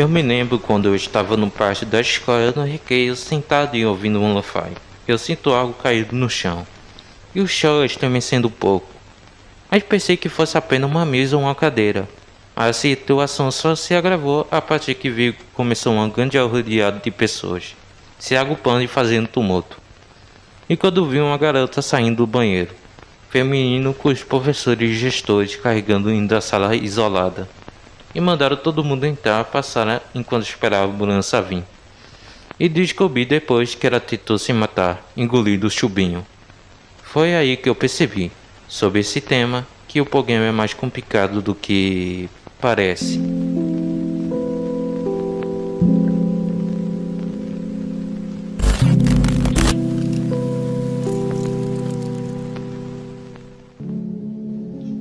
Eu me lembro quando eu estava no pátio da escola no recreio sentado e ouvindo um lo-fi. Eu sinto algo caído no chão. E o chão estremecendo um pouco. Mas pensei que fosse apenas uma mesa ou uma cadeira. A situação só se agravou a partir que vi que começou uma grande rodeada de pessoas, se agrupando e fazendo tumulto. E quando vi uma garota saindo do banheiro, feminino com os professores e gestores carregando indo da sala isolada. E mandaram todo mundo entrar, passar enquanto esperava a ambulância vir. E descobri depois que ela tentou se matar, engolindo o chubinho. Foi aí que eu percebi, sobre esse tema, que o problema é mais complicado do que parece.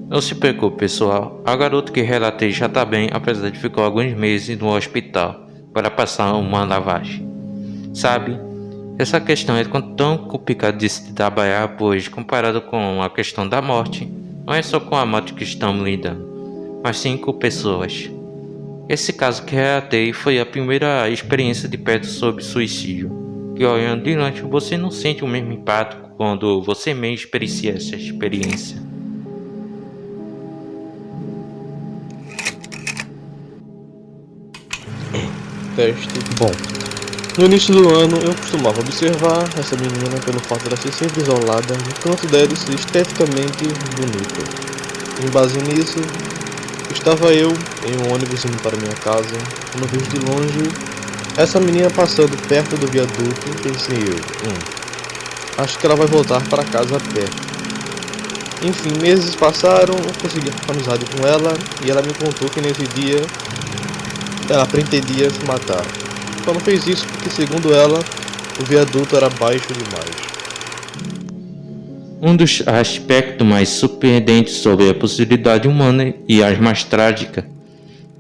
Não se preocupe, pessoal, a garota que relatei já tá bem, apesar de ficar alguns meses no hospital para passar uma lavagem. Sabe, essa questão é tão complicada de se trabalhar, pois comparado com a questão da morte, não é só com a morte que estamos lidando, mas sim com pessoas. Esse caso que relatei foi a primeira experiência de perto sobre suicídio, que olhando de longe você não sente o mesmo impacto quando você mesmo experiencia essa experiência. Teste. Bom, no início do ano eu costumava observar essa menina pelo fato de ela ser sempre isolada e o canto dela ser esteticamente bonita. Em base nisso, estava eu em um ônibus indo para minha casa, quando vejo de longe essa menina passando perto do viaduto e pensei eu, acho que ela vai voltar para casa a pé. Enfim, meses passaram, eu consegui ficar amizade com ela e ela me contou que nesse dia ela pretendia se matar. Só não fez isso porque, segundo ela, o viaduto era baixo demais. Um dos aspectos mais surpreendentes sobre a possibilidade humana e as mais trágicas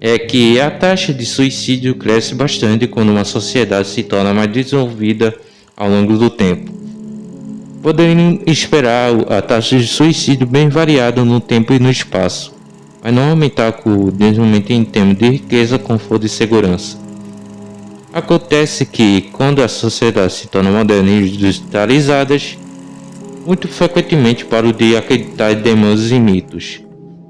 é que a taxa de suicídio cresce bastante quando uma sociedade se torna mais desenvolvida ao longo do tempo. Podemos esperar a taxa de suicídio bem variada no tempo e no espaço, mas não aumentar com o desenvolvimento em termos de riqueza, conforto e segurança. Acontece que, quando a sociedade se torna moderna e digitalizada, muito frequentemente para de acreditar em demônios e mitos,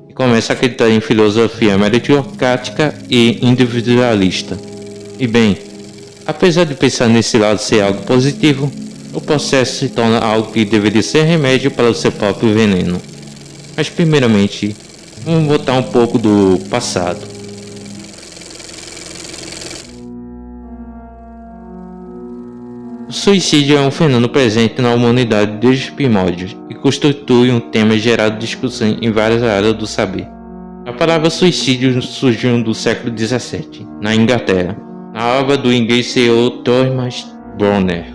e começa a acreditar em filosofia meritocrática e individualista. E bem, apesar de pensar nesse lado ser algo positivo, o processo se torna algo que deveria ser remédio para o seu próprio veneno. Mas primeiramente, vamos voltar um pouco do passado. O suicídio é um fenômeno presente na humanidade desde os primórdios e constitui um tema gerado de discussão em várias áreas do saber. A palavra suicídio surgiu no século XVII, na Inglaterra, na obra do inglês C.O. Thomas Browner,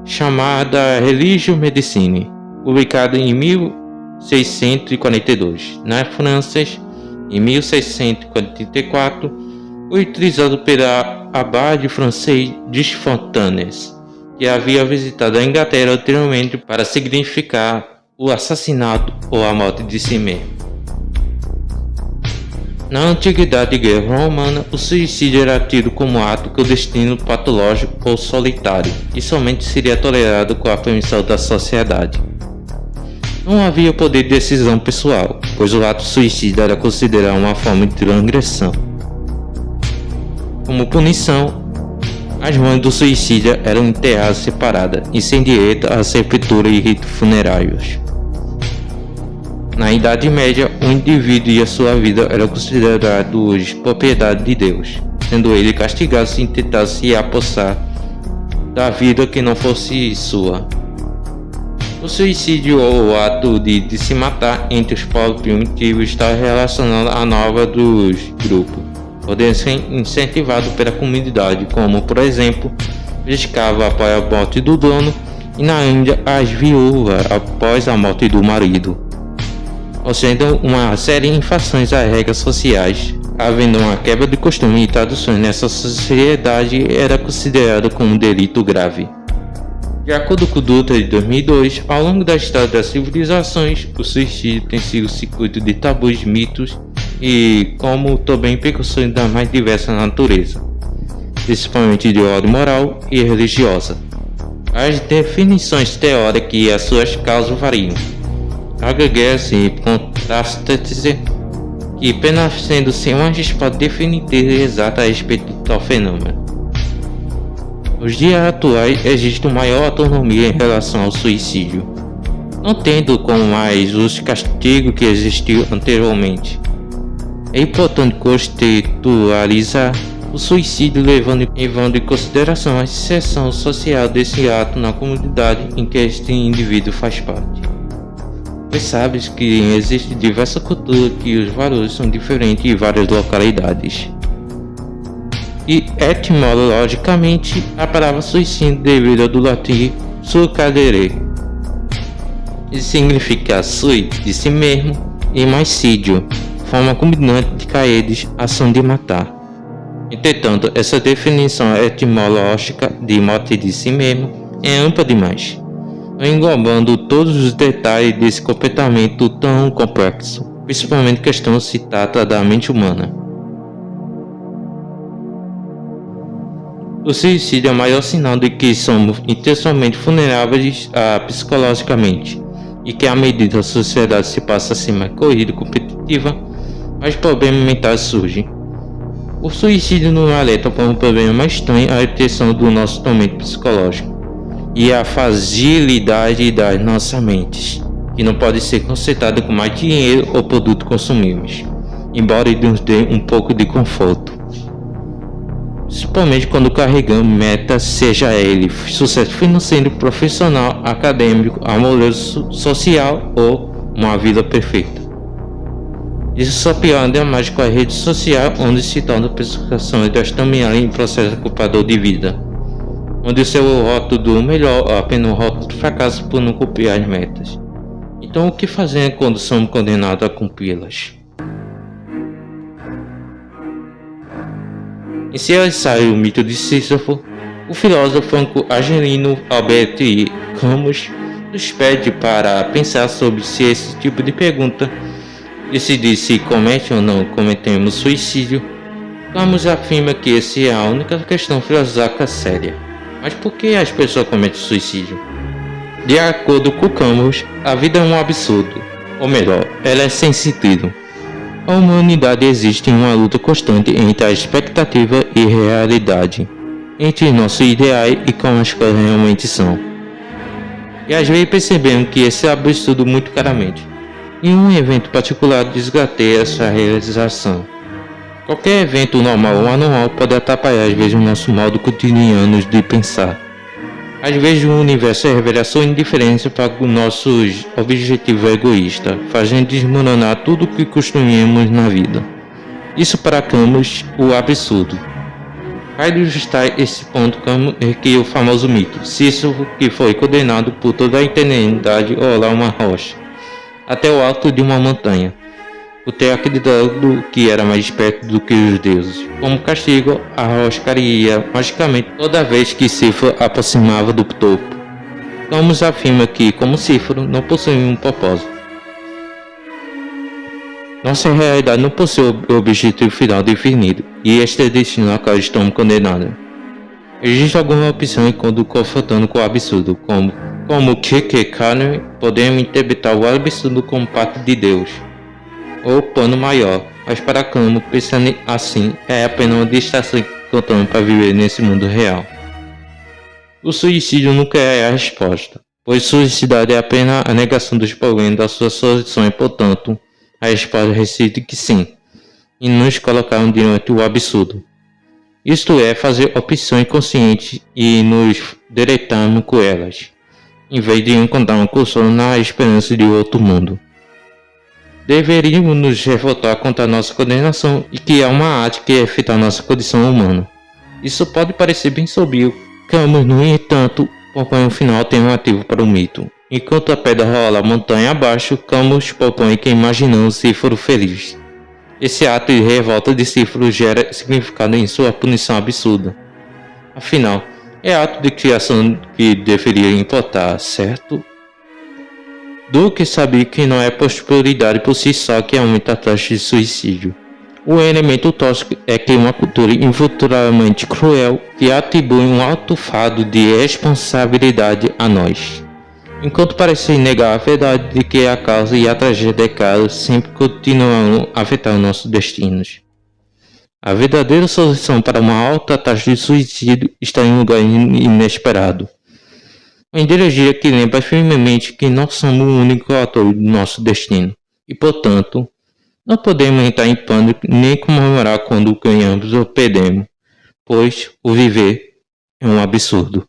chamada Religious Medicine, publicada em 1642, na França, em 1644, foi utilizado pela abade francês Desfontaines, que havia visitado a Inglaterra anteriormente para significar o assassinato ou a morte de si mesmo. Na antiguidade greco-romana, o suicídio era tido como ato clandestino, patológico ou solitário, e somente seria tolerado com a permissão da sociedade. Não havia poder de decisão pessoal, pois o ato suicida era considerado uma forma de transgressão. Como punição, as mães do suicida eram enterradas separadas e sem direito à sepultura e ritos funerários. Na Idade Média, o indivíduo e a sua vida eram considerados propriedade de Deus, sendo ele castigado se tentasse se apossar da vida que não fosse sua. O suicídio ou o ato de se matar entre os povos primitivos está relacionado à norma dos grupos, podendo ser incentivado pela comunidade, como por exemplo, os escravos após a morte do dono e na Índia as viúvas após a morte do marido. Ou seja, uma série de infrações às regras sociais, havendo uma quebra de costume e tradições nessa sociedade era considerado como um delito grave. De acordo com o Dutra de 2002, ao longo da história das civilizações, o suicídio tem sido circuito de tabus, mitos e como também percussões da mais diversa natureza, principalmente de ordem moral e religiosa. As definições teóricas e as suas causas variam. Agregue-se e contrasta-se que apenas sendo sem uma resposta definitiva e exata a respeito do tal fenômeno. Nos dias atuais existe uma maior autonomia em relação ao suicídio, não tendo como mais os castigos que existiam anteriormente. É importante contextualizar o suicídio levando em consideração a inserção social desse ato na comunidade em que este indivíduo faz parte. Pois sabes que existe diversas culturas que os valores são diferentes em várias localidades. E etimologicamente a palavra suicídio deriva do latim succedere, que significa sui, de si mesmo, e maicidio, forma combinante de caedes, ação de matar. Entretanto, essa definição etimológica de morte de si mesmo é ampla demais, englobando todos os detalhes desse comportamento tão complexo, principalmente questão se trata da mente humana. O suicídio é o maior sinal de que somos intencionalmente vulneráveis psicologicamente e que à medida que a sociedade se passa a ser mais corrida e competitiva, mais problemas mentais surgem. O suicídio não alerta para um problema mais estranho a retenção do nosso tormento psicológico e a fragilidade das nossas mentes, que não pode ser consertada com mais dinheiro ou produtos consumíveis, embora ele nos dê um pouco de conforto. Principalmente quando carregamos metas, seja ele sucesso financeiro, profissional, acadêmico, amoroso, social ou uma vida perfeita. Isso só piora ainda mais com a rede social, onde se torna pessoas também em processo culpador de vida, onde o seu rótulo do melhor é apenas um rótulo de fracasso por não cumprir as metas. Então o que fazer quando somos condenados a cumpri-las? Em seu ensaio O Mito de Sísifo, o filósofo franco-argelino Albert Camus nos pede para pensar sobre se esse tipo de pergunta, decidir se comete ou não cometemos suicídio. Camus afirma que essa é a única questão filosófica séria. Mas por que as pessoas cometem suicídio? De acordo com Camus, a vida é um absurdo, ou melhor, ela é sem sentido. A humanidade existe em uma luta constante entre a expectativa e a realidade, entre nossos ideais e como as coisas realmente são. E às vezes percebemos que esse é absurdo muito claramente, e um evento particular desgateia essa realização. Qualquer evento normal ou anormal pode atrapalhar às vezes o nosso modo cotidiano de pensar. Às vezes o universo revela sua indiferença para o nosso objetivo egoísta, fazendo desmoronar tudo o que construímos na vida. Isso para Camus, o absurdo. Para ilustrar esse ponto, Camus requer o famoso mito, Sísifo, que foi condenado por toda a eternidade a rolar uma rocha, até o alto de uma montanha, por ter acreditado que era mais esperto do que os deuses. Como castigo, a rocha caía magicamente toda vez que Sísifo aproximava do topo. Camus afirma que, como Sísifo, não possui um propósito. Nossa realidade não possui o objetivo final definido, e este é o destino ao qual estamos condenados. Existe alguma opção em quando confrontando com o absurdo, como Kierkegaard, podemos interpretar o absurdo como parte de Deus, ou plano maior, mas para Camus, pensando assim, é apenas uma distração que contamos para viver nesse mundo real. O suicídio nunca é a resposta, pois suicidar é apenas a negação dos problemas da sua solução e, portanto, a resposta reside que sim, e nos colocar diante do absurdo. Isto é, fazer opções conscientes e nos deleitarmos com elas, em vez de encontrar um consolo na esperança de outro mundo. Deveríamos nos revoltar contra a nossa condenação e criar uma arte que reflita a nossa condição humana. Isso pode parecer bem sombrio. Camus, no entanto, propõe um final alternativo para o mito. Enquanto a pedra rola montanha abaixo, Camus propõe que imaginamos Sísifo feliz. Esse ato de revolta de Sísifo gera significado em sua punição absurda. Afinal, é ato de criação que deveria importar, certo? do que saber que não é a possibilidade por si só que aumenta a taxa de suicídio. O elemento tóxico é que uma cultura involuntariamente cruel que atribui um alto fardo de responsabilidade a nós, enquanto parece negar a verdade de que a causa e a tragédia sempre continuam a afetar os nossos destinos. A verdadeira solução para uma alta taxa de suicídio está em um lugar inesperado. Uma ideologia que lembra firmemente que nós somos o único ator do nosso destino e, portanto, não podemos entrar em pânico nem comemorar quando ganhamos ou perdemos, pois o viver é um absurdo.